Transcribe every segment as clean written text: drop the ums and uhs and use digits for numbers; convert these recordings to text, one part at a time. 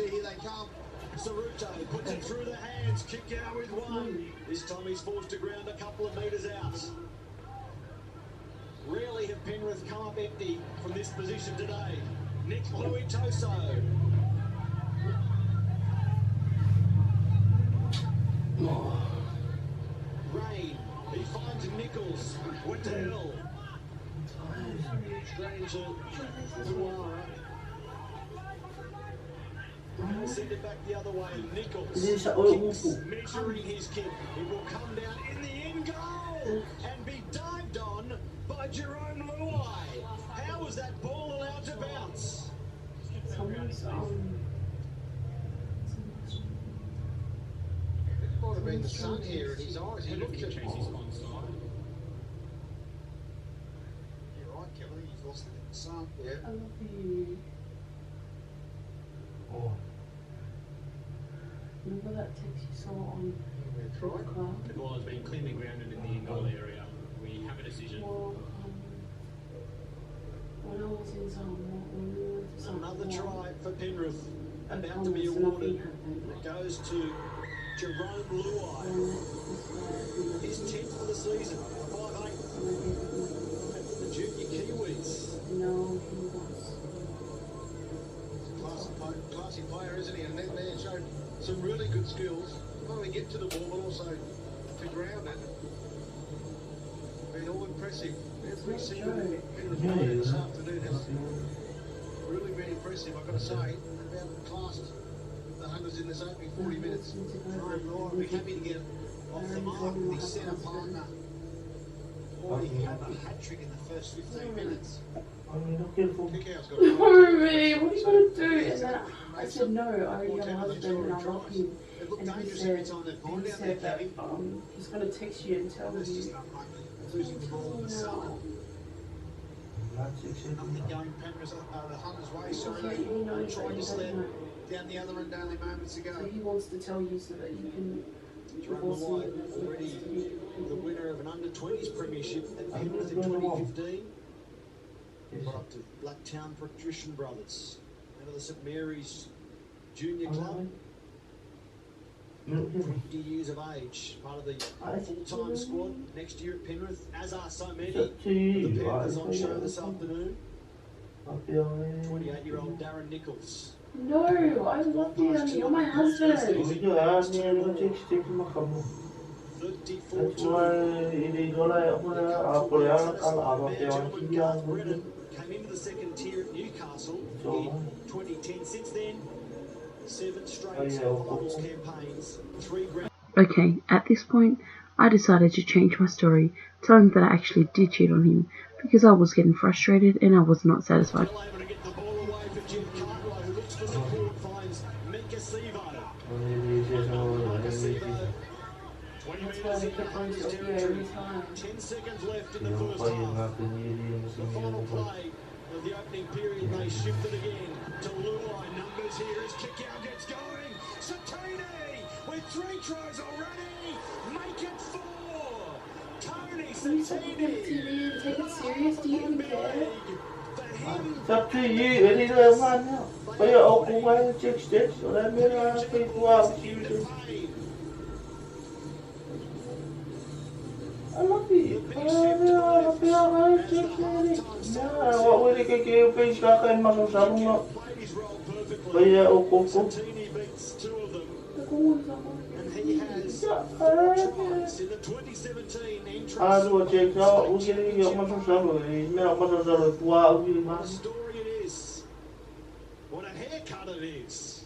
here they come. Saruto puts it through the hands, kick out with one. This time he's forced to ground a couple of metres out. Rarely have Penrith come up empty from this position today. Nick Luitoso. Rain, he finds Nichols. Waddell. Strange Luara. Send it back the other way. Nichols kicks, measuring his kick. It will come down in the end goal and be dived on by Jerome Luai. How was that ball allowed to bounce? It might have been the sun here in his eyes. He looked at You're right, Kelly. He's lost it in the sun. Yeah. I love you. Oh. Remember that text you saw on That's right. The ball has been cleanly grounded in the in-goal area. We have a decision. Well, when I was in zone, when we went to zone Another one, try for Penrith, about to be awarded. It goes to Jerome Luai. His 10th for the season, 5'8". The junior Kiwis. No, he was. Classy player, isn't he? And then they showed some really good skills. Not only get to the ball, but also to ground it. Been all impressive. Every single Penrith player this afternoon has really been impressive, I've got to say. About classed the Hunters in this opening 40 minutes. Jerome Luai will be happy to get off the mark with his centre partner. Boy, he had a hat-trick in the first 15 minutes. Kick-out's got No, me, what are you going to do? And then I said, no, I already have a husband and I love him. And he said that he's going to text you and tell you. Losing the ball in the sun. Nothing going Penrith, the Hunters' way, sorry. Trying to slip down the other end only moments ago. So he wants to tell you so that you can Jerome Luai, already the winner of an under-20s premiership at Penrith in 2015. Got up to Blacktown Patrician Brothers, out of the St Mary's Junior Club. 20 years of age, part of the full-time squad next year at Penrith, as are so many of the Panthers on show this afternoon. 28-year-old Darren Nichols. No, I love you, honey. You're my husband. 34-2. Came into the second tier at Newcastle in 2010. Since then, 7 straight finals campaigns, 3 grand. Okay, at this point, I decided to change my story, telling that I actually did cheat on him because I was getting frustrated and I was not satisfied. Still able to get the ball away for Jim Cartwright, who looks for support, finds Mika Sivo. Mika Sivo, 20 metres in the Hunters' territory. 10 seconds left in the first half. The final play of the opening period, they shift it again to Luai. Numbers here as kick out gets going. Satini with 3 tries already. Make it 4. Tony Can you stop looking at the TV and take it serious? Do you even care? Sắp thì gì ở đây là ông ăn nhá. Bây giờ ông cũng phải check state rồi đấy mới là phải qua chịu đi. I love you. What would you get fish back in my salon? Bây giờ ông cũng rồi check cho ông cái gì ông mà sao rồi mẹ ông mà sao rồi qua ông đi mà. What a haircut it is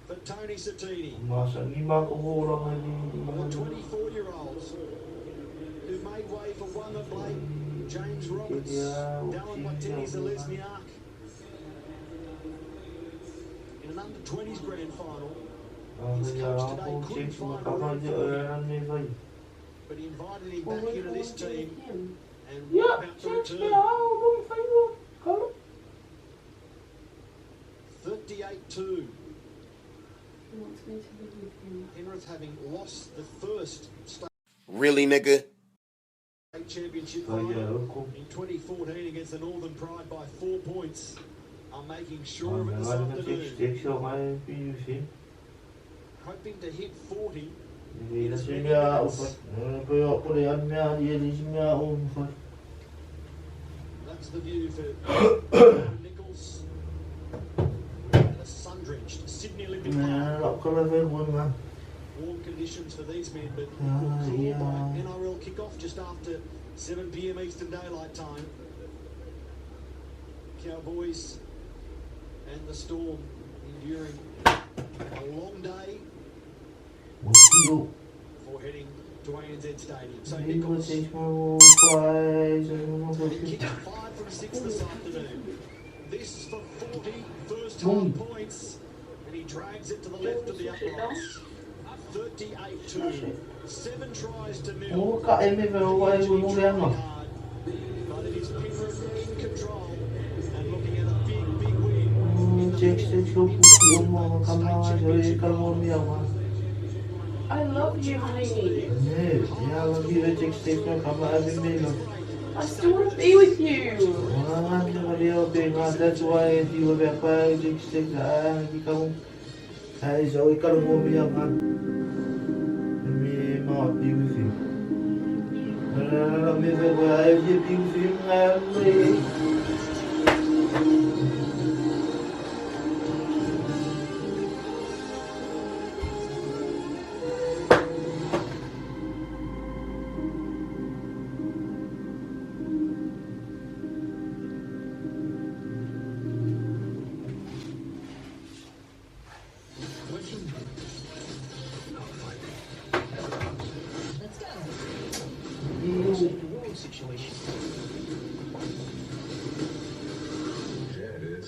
for Tony Satini. Mà sao đi mà cũng vô đâu mà The 24-year-old who made way for Wanga Blake, James Roberts, Dallin Watini-Zelezniak in an under-20s grand final. His coach today couldn't find a run for him, but he invited him back into this team and what about the return? 38-2. Penrith having lost the first state Really, nigga? championship final in 2014 against the Northern Pride by 4 points. are making sure of it this Hoping to hit 40. That's the view for Nichols. The sun-drenched Sydney Olympic Park. Warm conditions for these men, but cool by NRL kickoff just after 7 p.m. Eastern Daylight Time. Cowboys and the Storm enduring a long day before heading to ANZ Stadium. So Nichols kicked 5 from 6 this afternoon. This for 40 first-time points, and he drags it to the left of the uprights. 38-2. 7 tries to nil. But it is Penrith in control and looking at a big win. I love you, honey. I still want to be with you. That's why if you were back, might be with him. Situation. Yeah, it is.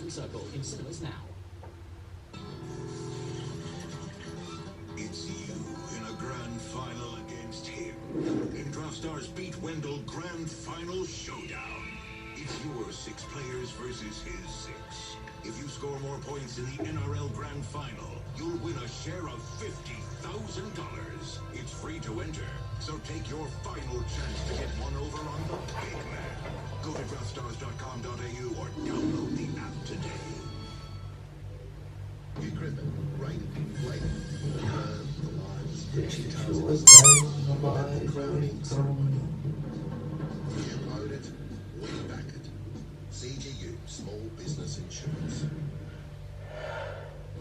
So-called in cinemas now. It's you in a grand final against him. In Draft Stars Beat Wendell Grand Final Showdown. It's your 6 players versus his 6. If you score more points in the NRL Grand Final, you'll win a share of $50,000. It's free to enter, so take your final chance to get one over on the big man. Go to draftstars.com.au or download the app today. You Griffin, rain, late, the lines, you own it, we back it. CGU, Small Business Insurance.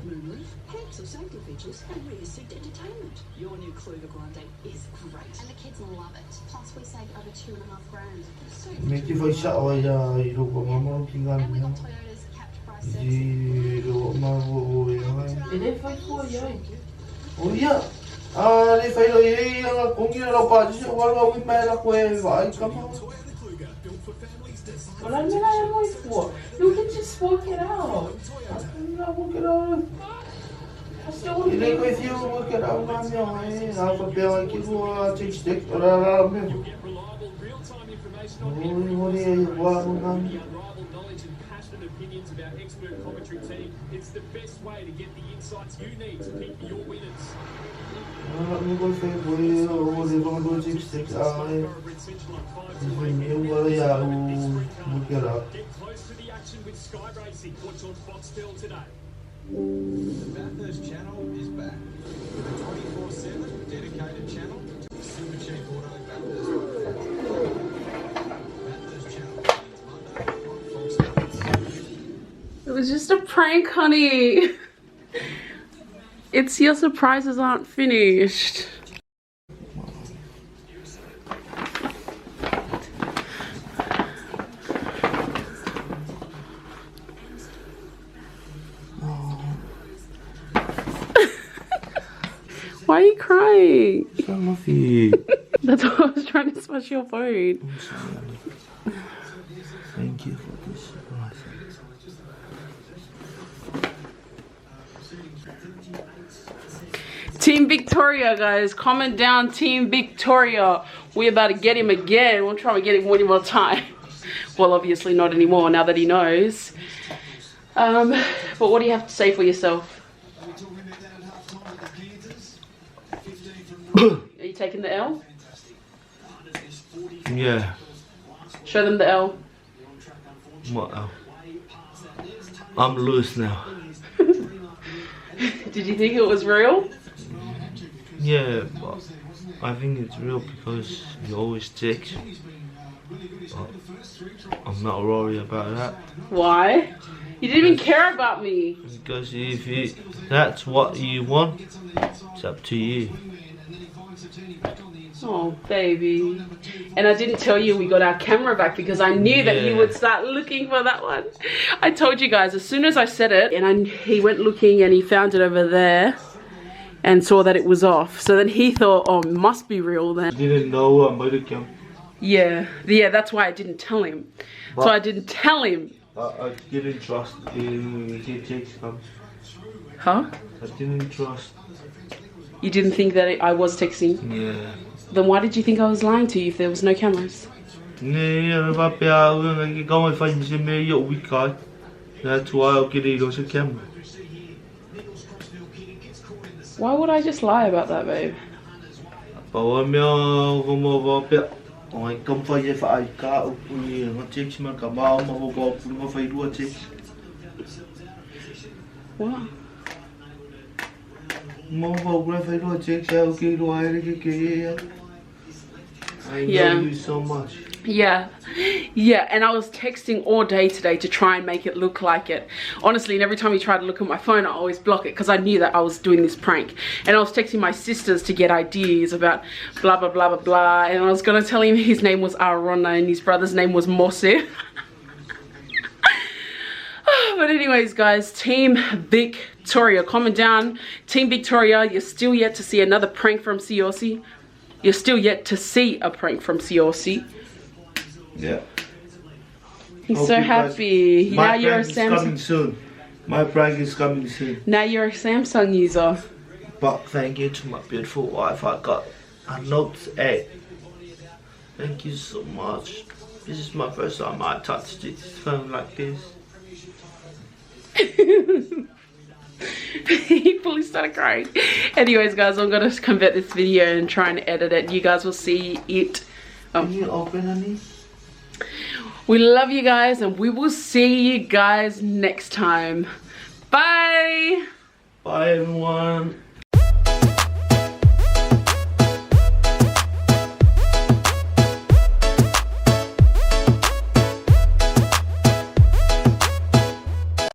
Moonroof, heaps of safety features and rear seat entertainment. Your new Kluger Grande is great. And the kids love it. Plus we saved over $2,500. So Make you for shower, you don't go, Mama, and we got Toyota's capped price service. Oh yeah. They fail a conguero patch, what are we mad up with? I come on. Well, I mean, I am like, what? You can just walk it out. I'm not walking out. I still want to be with you, walk it out, I'm young. I'll be like you, take stick, or I'll You'll get reliable, real-time information on Oh, every what the are you, unrivaled knowledge and passionate opinions of our expert commentary team. It's the best way to get the insights you need to pick your winners. I'm going to say, what is on those 6 sticks? Get close to the action with Sky Racing. Watch on Foxtel today. The Bathurst channel is back with a 24/7 dedicated channel to the Super Cheap Auto Bathurst. Bathurst channel begins Monday on Foxtel. It was just a prank, honey. It's your surprises aren't finished. Why are you crying? I love you. That's why I was trying to smash your phone. I'm sorry. Thank you for this surprise. Team Victoria, guys. Comment down Team Victoria. We're about to get him again. We'll try to get him one more time. Well, obviously not anymore now that he knows. But what do you have to say for yourself? Are you taking the L? Yeah. Show them the L. What L? I'm loose now. Did you think it was real? Yeah, but I think it's real because you always text. But I'm not worried about that. Why? You didn't even care about me. Because if that's what you want, it's up to you. Oh, baby. And I didn't tell you we got our camera back because I knew that you would start looking for that one. I told you guys as soon as I said it, and he went looking and he found it over there and saw that it was off. So then he thought, oh, it must be real then. You didn't know what might have come. Yeah, that's why I didn't tell him. But so I didn't tell him. I didn't trust in text come. Huh? I didn't trust. You didn't think that I was texting? Yeah. Then why did you think I was lying to you if there was no cameras? That's why I'll get it on the camera. Why would I just lie about that, babe? What? I know you so much. Yeah, and I was texting all day today to try and make it look like it. Honestly, and every time he tried to look at my phone, I always block it because I knew that I was doing this prank. And I was texting my sisters to get ideas about blah, blah, blah, blah, blah. And I was going to tell him his name was Arona and his brother's name was Mose. But anyways, guys, Team Victoria, comment down. Team Victoria, you're still yet to see another prank from Siaosi. You're still yet to see a prank from Siaosi. Yeah. He's so happy. Now you're a Samsung. Coming soon. My prank is coming soon. Now you're a Samsung user. But thank you to my beautiful wife. I got a Note 8. Thank you so much. This is my first time I touched this phone like this. He fully started crying. Anyways, guys, I'm gonna convert this video and try and edit it. You guys will see it. Can you open any? We love you guys, and we will see you guys next time. Bye. Bye, everyone.